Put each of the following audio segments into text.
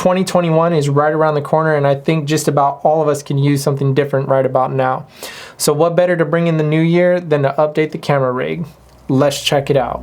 2021 is right around the corner, and I think just about all of us can use something different right about now. So what better to bring in the new year than to update the camera rig? Let's check it out.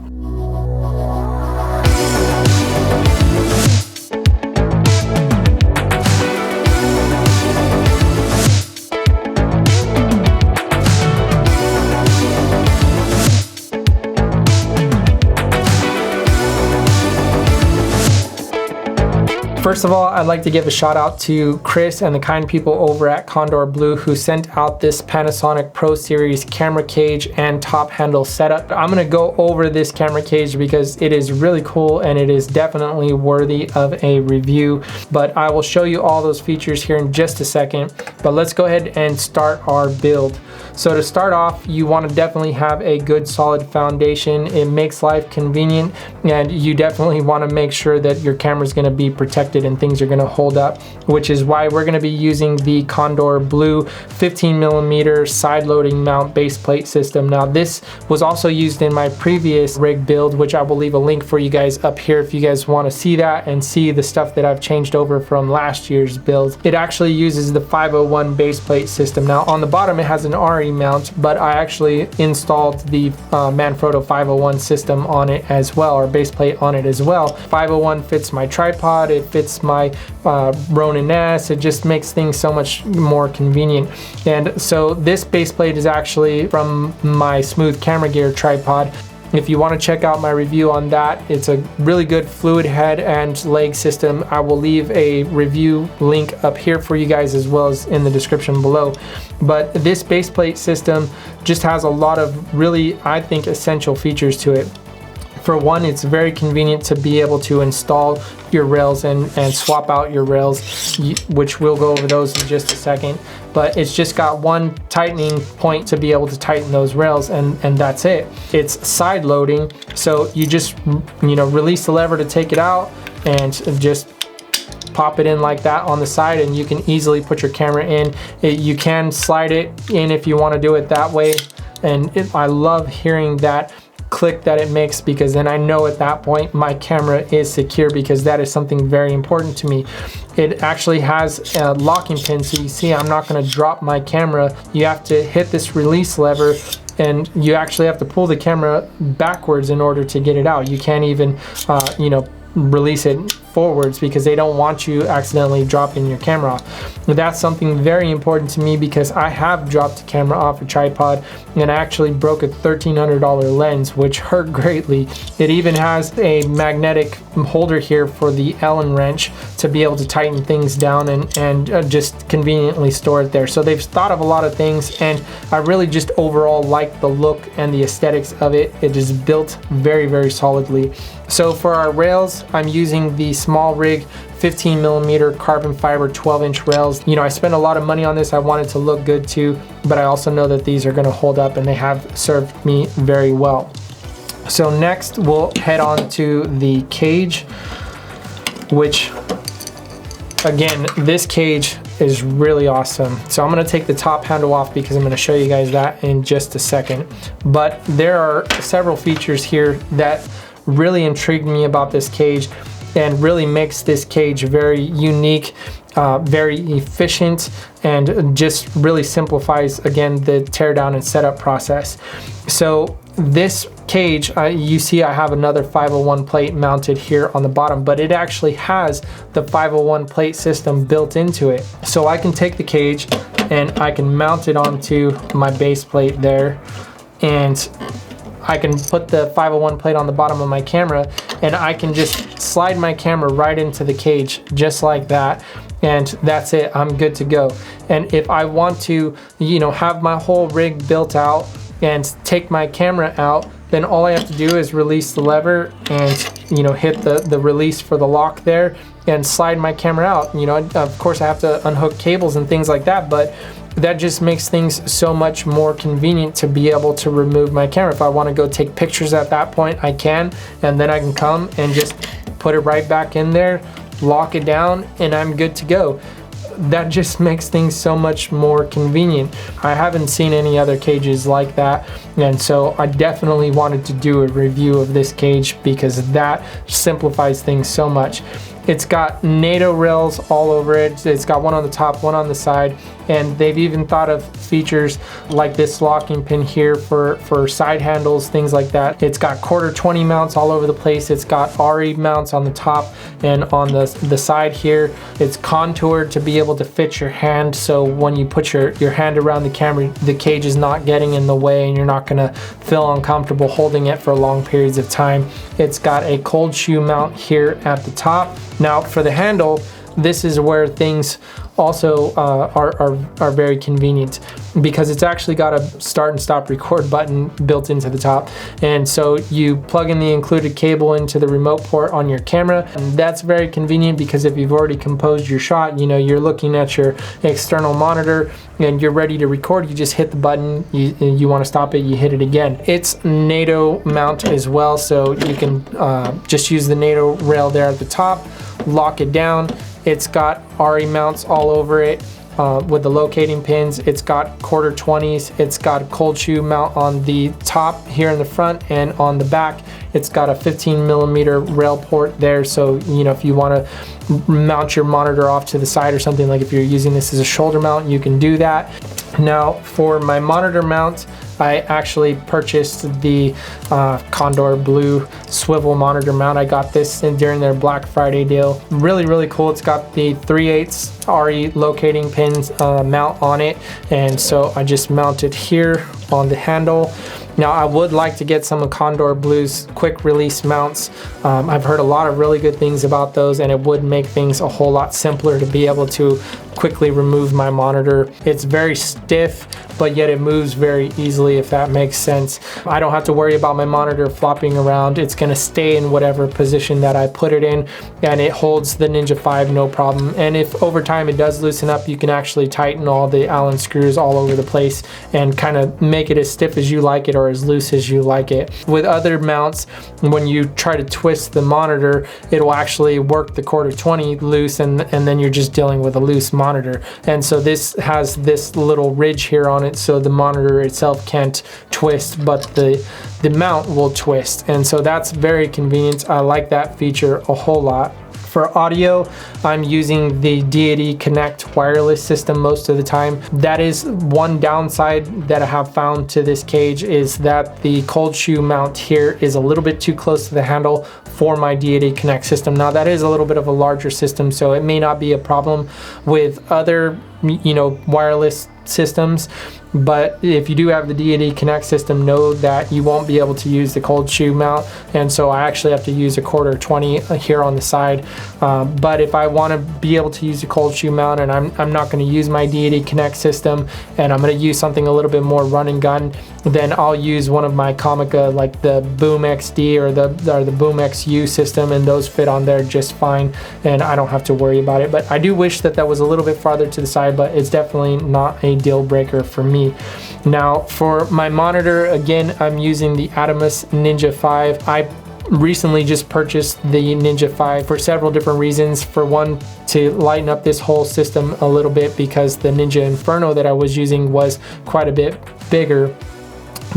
First of all, I'd like to give a shout out to Chris and the kind people over at Kondor Blue who sent out this Panasonic Pro Series camera cage and top handle setup. I'm gonna go over this camera cage because it is really cool and it is definitely worthy of a review, but I will show you all those features here in just a second. But let's go ahead and start our build. So to start off, you want to definitely have a good solid foundation. It makes life convenient, and you definitely want to make sure that your camera is going to be protected and things are going to hold up, which is why we're going to be using the Kondor Blue 15mm side loading mount base plate system. Now this was also used in my previous rig build, which I will leave a link for you guys up here if you guys want to see that and see the stuff that I've changed over from last year's build. It actually uses the 501 base plate system. Now on the bottom it has an RE mount, but I actually installed the Manfrotto 501 system on it as well, or base plate on it as well. 501 fits my tripod, it fits my Ronin S, it just makes things so much more convenient. And so this base plate is actually from my Smooth Camera Gear tripod. If you want to check out my review on that, it's a really good fluid head and leg system. I will leave a review link up here for you guys as well as in the description below. But this base plate system just has a lot of really, I think, essential features to it. For one, it's very convenient to be able to install your rails and swap out your rails, which we'll go over those in just a second. But it's just got one tightening point to be able to tighten those rails, and that's it. It's side loading, so you just release the lever to take it out and just pop it in like that on the side, and you can easily put your camera in. You can slide it in if you want to do it that way, and I love hearing that click that it makes, because then I know at that point my camera is secure, because that is something very important to me. It actually has a locking pin, so you see I'm not going to drop my camera. You have to hit this release lever, and you actually have to pull the camera backwards in order to get it out. You can't even release it forwards, because they don't want you accidentally dropping your camera off. That's something very important to me, because I have dropped a camera off a tripod and I actually broke a $1,300 lens, which hurt greatly. It even has a magnetic holder here for the Allen wrench to be able to tighten things down and just conveniently store it there. So they've thought of a lot of things, and I really just overall like the look and the aesthetics of it. It is built very, very solidly. So for our rails, I'm using the Small Rig 15mm carbon fiber 12-inch rails. I spent a lot of money on this. I wanted to look good too, but I also know that these are going to hold up, and they have served me very well. So next we'll head on to the cage, which again, this cage is really awesome. So I'm going to take the top handle off because I'm going to show you guys that in just a second. But there are several features here that really intrigued me about this cage and really makes this cage very unique, very efficient, and just really simplifies, again, the teardown and setup process. So this cage, you see I have another 501 plate mounted here on the bottom, but it actually has the 501 plate system built into it. So I can take the cage and I can mount it onto my base plate there, and I can put the 501 plate on the bottom of my camera, and I can just slide my camera right into the cage just like that, and that's it. I'm good to go. And if I want to, have my whole rig built out and take my camera out, then all I have to do is release the lever and hit the release for the lock there and slide my camera out. Of course I have to unhook cables and things like that, but that just makes things so much more convenient to be able to remove my camera. If I want to go take pictures at that point, I can, and then I can come and just put it right back in there, lock it down, and I'm good to go. That just makes things so much more convenient. I haven't seen any other cages like that, and so I definitely wanted to do a review of this cage because that simplifies things so much. It's got NATO rails all over it. It's got one on the top, one on the side, and they've even thought of features like this locking pin here for side handles, things like that. It's got 1/4-20 mounts all over the place. It's got RE mounts on the top and on the side here. It's contoured to be able to fit your hand, so when you put your hand around the camera, the cage is not getting in the way and you're not gonna feel uncomfortable holding it for long periods of time. It's got a cold shoe mount here at the top. Now for the handle, this is where things also are very convenient, because it's actually got a start and stop record button built into the top, and so you plug in the included cable into the remote port on your camera, and that's very convenient because if you've already composed your shot, you know, you're looking at your external monitor and you're ready to record, you just hit the button, you want to stop it, you hit it again. It's NATO mount as well, so you can just use the NATO rail there at the top, lock it down. It's got RE mounts all over it with the locating pins. It's got 1/4-20s. It's got a cold shoe mount on the top here in the front, and on the back it's got a 15mm rail port there, so you know, if you want to mount your monitor off to the side or something, like if you're using this as a shoulder mount, you can do that. Now for my monitor mount, I actually purchased the Kondor Blue swivel monitor mount. I got this during their Black Friday deal. Really cool. It's got the 3/8 RE locating pins mount on it, and so I just mount it here on the handle. Now I would like to get some of Kondor Blue's quick release mounts. I've heard a lot of really good things about those, and it would make things a whole lot simpler to be able to quickly remove my monitor. It's very stiff, but yet it moves very easily, if that makes sense. I don't have to worry about my monitor flopping around. It's gonna stay in whatever position that I put it in, and it holds the Ninja 5 no problem. And if over time it does loosen up, you can actually tighten all the Allen screws all over the place and kind of make it as stiff as you like it or as loose as you like it. With other mounts, when you try to twist the monitor, it will actually work the 1/4-20 loose, and then you're just dealing with a loose monitor. And so this has this little ridge here on it, so the monitor itself can't twist, but the mount will twist, and so that's very convenient. I like that feature a whole lot. For audio, I'm using the Deity Connect wireless system most of the time. That is one downside that I have found to this cage, is that the cold shoe mount here is a little bit too close to the handle for my Deity Connect system. Now that is a little bit of a larger system, so it may not be a problem with other, you know, wireless systems, but if you do have the Deity Connect system, know that you won't be able to use the cold shoe mount, and so I actually have to use a 1/4-20 here on the side. But if I want to be able to use the cold shoe mount, and I'm not going to use my Deity Connect system, and I'm going to use something a little bit more run and gun, then I'll use one of my Comica, like the Boom XD or the Boom XU system, and those fit on there just fine, and I don't have to worry about it. But I do wish that that was a little bit farther to the side, but it's definitely not a deal breaker for me. Now for my monitor, again, I'm using the Atomos Ninja 5. I recently just purchased the Ninja 5 for several different reasons. For one, to lighten up this whole system a little bit, because the Ninja Inferno that I was using was quite a bit bigger,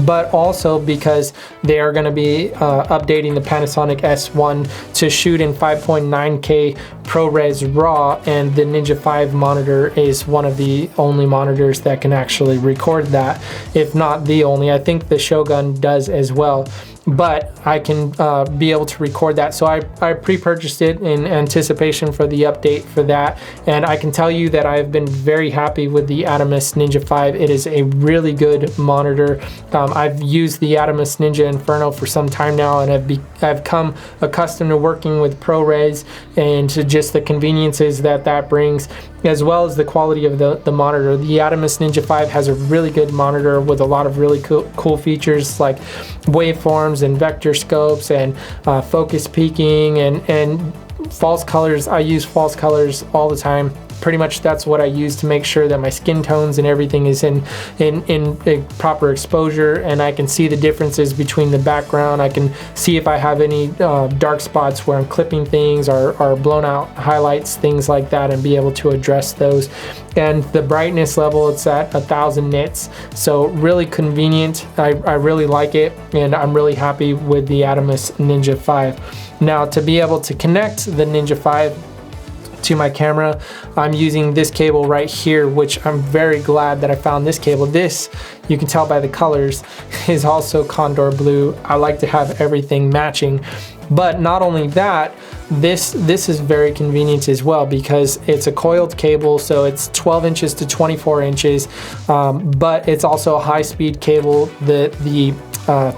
but also because they are going to be updating the Panasonic S1 to shoot in 5.9K ProRes RAW, and the Ninja 5 monitor is one of the only monitors that can actually record that, if not the only. I think the Shogun does as well, but I can be able to record that. So I pre-purchased it in anticipation for the update for that, and I can tell you that I've been very happy with the Atomos Ninja 5. It is a really good monitor. I've used the Atomos Ninja Inferno for some time now, and I've come accustomed to working with ProRes and to just the conveniences that brings, as well as the quality of the monitor. The Atomos Ninja 5 has a really good monitor with a lot of really cool features like waveforms and vector scopes and focus peaking and false colors. I use false colors all the time. Pretty much that's what I use to make sure that my skin tones and everything is in a proper exposure, and I can see the differences between the background. I can see if I have any dark spots where I'm clipping things or blown out highlights, things like that, and be able to address those. And the brightness level, it's at 1000 nits, so really convenient. I really like it, and I'm really happy with the Atomos Ninja 5. Now, to be able to connect the Ninja 5 to my camera, I'm using this cable right here, which I'm very glad that I found this cable. This, you can tell by the colors, is also Kondor Blue. I like to have everything matching. But not only that, this is very convenient as well because it's a coiled cable, so it's 12 inches to 24 inches, but it's also a high-speed cable. The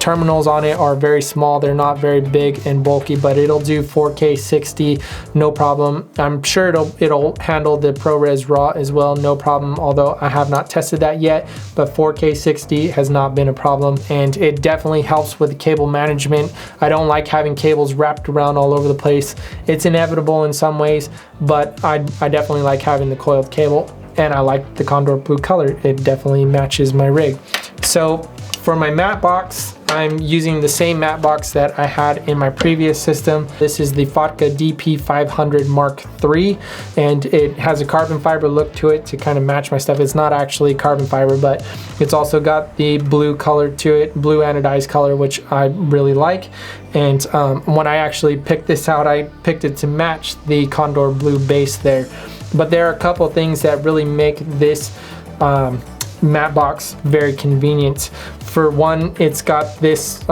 terminals on it are very small. They're not very big and bulky, but it'll do 4K 60, no problem. I'm sure it'll handle the ProRes RAW as well, no problem, although I have not tested that yet, but 4K 60 has not been a problem, and it definitely helps with the cable management. I don't like having cables wrapped around all over the place. It's inevitable in some ways, but I definitely like having the coiled cable, and I like the Kondor Blue color. It definitely matches my rig. So for my matte box, I'm using the same matte box that I had in my previous system. This is the Fotka DP500 Mark III, and it has a carbon fiber look to it to kind of match my stuff. It's not actually carbon fiber, but it's also got the blue color to it, blue anodized color, which I really like. And when I actually picked this out, I picked it to match the Kondor Blue base there. But there are a couple things that really make this matte box very convenient. For one, it's got this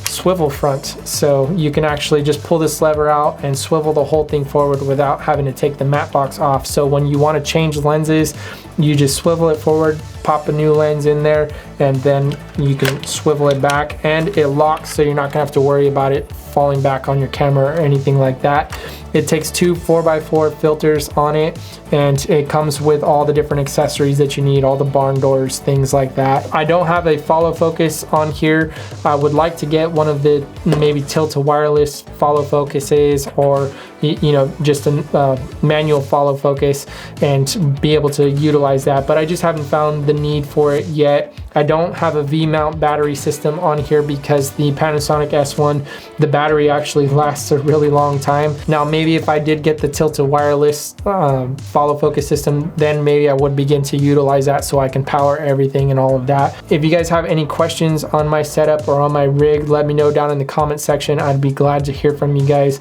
swivel front, so you can actually just pull this lever out and swivel the whole thing forward without having to take the matte box off. So when you want to change lenses, you just swivel it forward, pop a new lens in there, and then you can swivel it back, and it locks, so you're not gonna have to worry about it falling back on your camera or anything like that. It takes two 4x4 filters on it, and it comes with all the different accessories that you need, all the barn doors, things like that. I don't have a follow focus on here. I would like to get one of the maybe tilt to wireless follow focuses, or you know, just a manual follow focus, and be able to utilize that, but I just haven't found the need for it yet. I don't have a V-mount battery system on here because the Panasonic S1, the battery actually lasts a really long time. Now maybe if I did get the tilt to wireless follow focus system, then maybe I would begin to utilize that so I can power everything and all of that. If you guys have any questions on my setup or on my rig, let me know down in the comment section. I'd be glad to hear from you guys.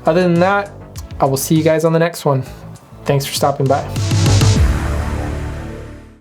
Other than that, I will see you guys on the next one. Thanks for stopping by.